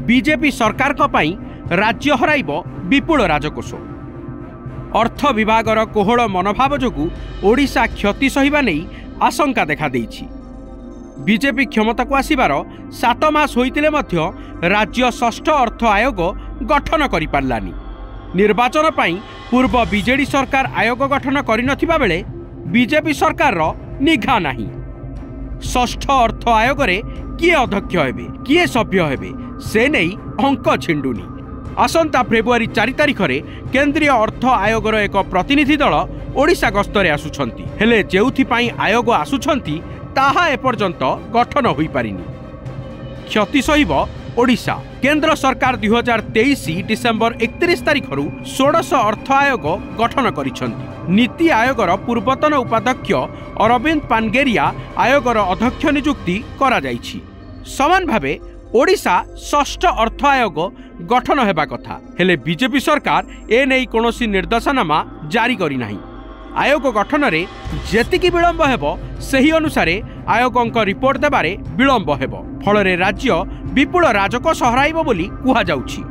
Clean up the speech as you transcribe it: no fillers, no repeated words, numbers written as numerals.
BJP सरकार राज्य हराइब विपुल राजकोष। अर्थ विभागर कोहल मनोभाव जोगु ओडिशा क्षति सहिबा नहीं आशंका देखा देइछि। बीजेपी क्षमता को आसिबार 7 मास होइतिले मध्य राज्य षष्ठ अर्थ आयोग गठन करि पारलानी। निर्वाचन पई पूर्व बीजेडी सरकार आयोग गठन करि नथिबा बेले बीजेपी सरकार रो निघा नाही। षष्ठ अर्थ आयोग रे किए अध्यक्ष हेबे किए सभ्य हेबे से नहीं अंक छिंडुनी। आसंता फेब्रुआरी 4 तारिख रे केंद्रीय अर्थ आयोगर एक प्रतिनिधि दल ओडिशा गस्तरे आसुछंती। हेले जेउथि पई आयोग आसुछंती ताहा एपर्यंत गठन होई पारिनी। क्षति सहिब ओडिशा। केंद्र सरकार 2023 डिसेंबर 31 तारिख 16 अर्थ आयोग गठन करिछंती। नीति आयोगर पूर्वतन उपाध्यक्ष अरविंद पानगेरिया आयोगर अध्यक्ष नियुक्ति करा जाइछि। समान भावे ओडिशा षष्ठ अर्थ आयोग गठन हेबा कथा, हेले बीजेपी सरकार ए नै कोनोसी निर्देशनामा जारी करि नाही। आयोग गठन रे जेतिकी विलंब हेबो सही अनुसारे आयोगक रिपोर्ट देबारे विलंब हेबो। फल रे राज्य विपुल राजकोष हराइबो बोली कुहा जाउछि।